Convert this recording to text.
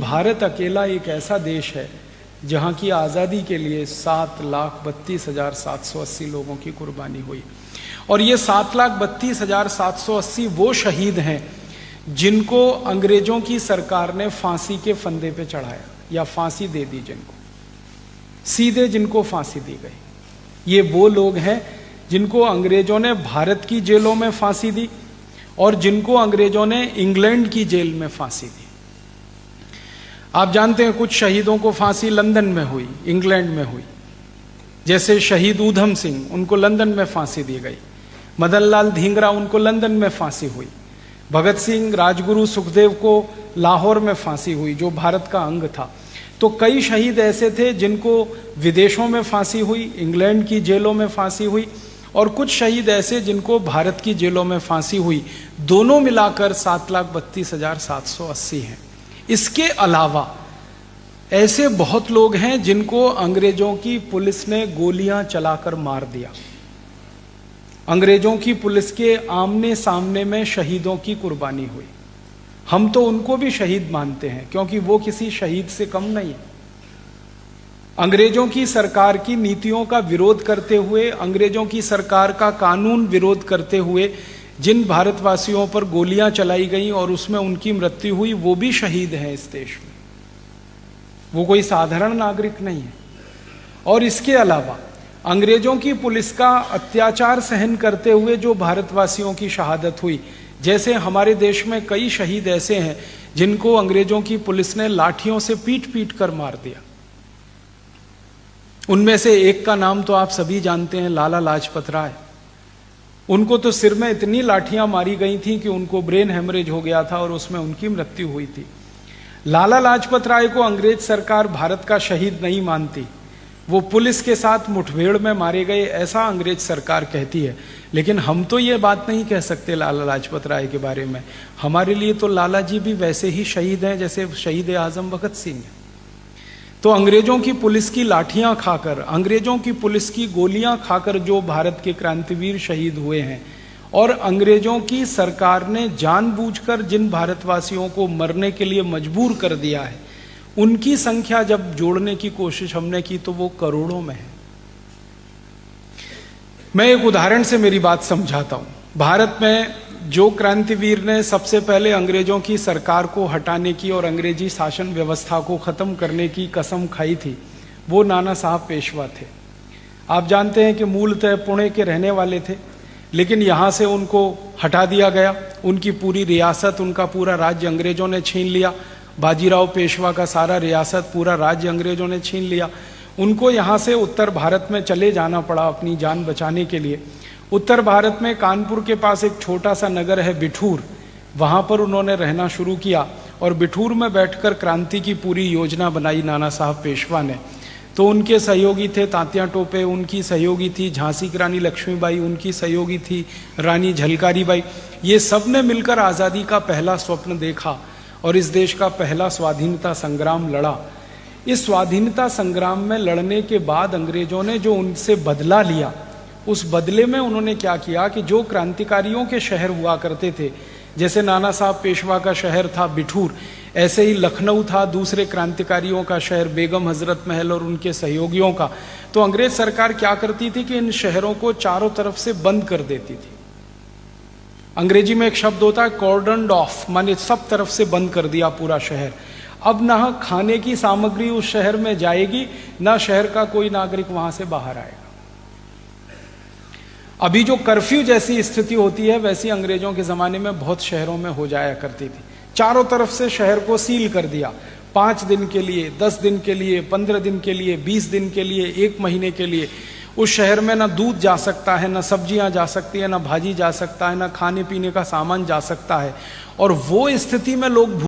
भारत अकेला एक ऐसा देश है जहाँ की आज़ादी के लिए 7,32,780 लोगों की कुर्बानी हुई। और ये 7,32,780 वो शहीद हैं जिनको अंग्रेजों की सरकार ने फांसी के फंदे पे चढ़ाया या फांसी दे दी, जिनको सीधे जिनको फांसी दी गई। ये वो लोग हैं जिनको अंग्रेजों ने भारत की जेलों में फांसी दी और जिनको अंग्रेजों ने इंग्लैंड की जेल में फांसी दी। आप जानते हैं कुछ शहीदों को फांसी लंदन में हुई, इंग्लैंड में हुई, जैसे शहीद ऊधम सिंह, उनको लंदन में फांसी दी गई। मदन लाल धींगरा, उनको लंदन में फांसी हुई। भगत सिंह, राजगुरु, सुखदेव को लाहौर में फांसी हुई, जो भारत का अंग था। तो कई शहीद ऐसे थे जिनको विदेशों में फांसी हुई, इंग्लैंड की जेलों में फांसी हुई, और कुछ शहीद ऐसे जिनको भारत की जेलों में फांसी हुई। दोनों मिलाकर 7,32,780 हैं। इसके अलावा ऐसे बहुत लोग हैं जिनको अंग्रेजों की पुलिस ने गोलियां चलाकर मार दिया। अंग्रेजों की पुलिस के आमने सामने में शहीदों की कुर्बानी हुई। हम तो उनको भी शहीद मानते हैं क्योंकि वो किसी शहीद से कम नहीं है। अंग्रेजों की सरकार की नीतियों का विरोध करते हुए, अंग्रेजों की सरकार का कानून विरोध करते हुए जिन भारतवासियों पर गोलियां चलाई गई और उसमें उनकी मृत्यु हुई, वो भी शहीद हैं इस देश में। वो कोई साधारण नागरिक नहीं है। और इसके अलावा अंग्रेजों की पुलिस का अत्याचार सहन करते हुए जो भारतवासियों की शहादत हुई, जैसे हमारे देश में कई शहीद ऐसे हैं जिनको अंग्रेजों की पुलिस ने लाठियों से पीट पीट कर मार दिया। उनमें से एक का नाम तो आप सभी जानते हैं, लाला लाजपत राय। उनको तो सिर में इतनी लाठियां मारी गई थी कि उनको ब्रेन हेमरेज हो गया था और उसमें उनकी मृत्यु हुई थी। लाला लाजपत राय को अंग्रेज सरकार भारत का शहीद नहीं मानती। वो पुलिस के साथ मुठभेड़ में मारे गए, ऐसा अंग्रेज सरकार कहती है। लेकिन हम तो ये बात नहीं कह सकते लाला लाजपत राय के बारे में। हमारे लिए तो लाला जी भी वैसे ही शहीद हैं जैसे शहीद आजम भगत सिंह है। तो अंग्रेजों की पुलिस की लाठियां खाकर, अंग्रेजों की पुलिस की गोलियां खाकर जो भारत के क्रांतिवीर शहीद हुए हैं, और अंग्रेजों की सरकार ने जानबूझकर जिन भारतवासियों को मरने के लिए मजबूर कर दिया है, उनकी संख्या जब जोड़ने की कोशिश हमने की तो वो करोड़ों में है। मैं एक उदाहरण से मेरी बात समझाता हूं। भारत में जो क्रांतिवीर ने सबसे पहले अंग्रेजों की सरकार को हटाने की और अंग्रेजी शासन व्यवस्था को खत्म करने की कसम खाई थी, वो नाना साहब पेशवा थे। आप जानते हैं कि मूलतः पुणे के रहने वाले थे, लेकिन यहाँ से उनको हटा दिया गया। उनकी पूरी रियासत, उनका पूरा राज्य अंग्रेजों ने छीन लिया। बाजीराव पेशवा का सारा रियासत, पूरा राज्य अंग्रेजों ने छीन लिया। उनको यहाँ से उत्तर भारत में चले जाना पड़ा अपनी जान बचाने के लिए। उत्तर भारत में कानपुर के पास एक छोटा सा नगर है बिठूर, वहाँ पर उन्होंने रहना शुरू किया और बिठूर में बैठकर क्रांति की पूरी योजना बनाई नाना साहब पेशवा ने। तो उनके सहयोगी थे तात्या टोपे, उनकी सहयोगी थी झांसी की रानी लक्ष्मीबाई, उनकी सहयोगी थी रानी झलकारी बाई। ये सब ने मिलकर आज़ादी का पहला स्वप्न देखा और इस देश का पहला स्वाधीनता संग्राम लड़ा। इस स्वाधीनता संग्राम में लड़ने के बाद अंग्रेजों ने जो उनसे बदला लिया, उस बदले में उन्होंने क्या किया कि जो क्रांतिकारियों के शहर हुआ करते थे, जैसे नाना साहब पेशवा का शहर था बिठूर, ऐसे ही लखनऊ था दूसरे क्रांतिकारियों का शहर, बेगम हजरत महल और उनके सहयोगियों का। तो अंग्रेज सरकार क्या करती थी कि इन शहरों को चारों तरफ से बंद कर देती थी। अंग्रेजी में एक शब्द होता है कॉर्डन्ड ऑफ, माने सब तरफ से बंद कर दिया पूरा शहर। अब ना खाने की सामग्री उस शहर में जाएगी, ना शहर का कोई नागरिक वहां से बाहर आएगा। अभी जो कर्फ्यू जैसी स्थिति होती है, वैसी अंग्रेजों के जमाने में बहुत शहरों में हो जाया करती थी। चारों तरफ से शहर को सील कर दिया, 5 दिन के लिए, 10 दिन के लिए, 15 दिन के लिए, 20 दिन के लिए, 1 महीने के लिए। उस शहर में ना दूध जा सकता है, ना सब्जियां जा सकती है, ना भाजी जा सकता है, ना खाने पीने का सामान जा सकता है। और वो स्थिति में लोग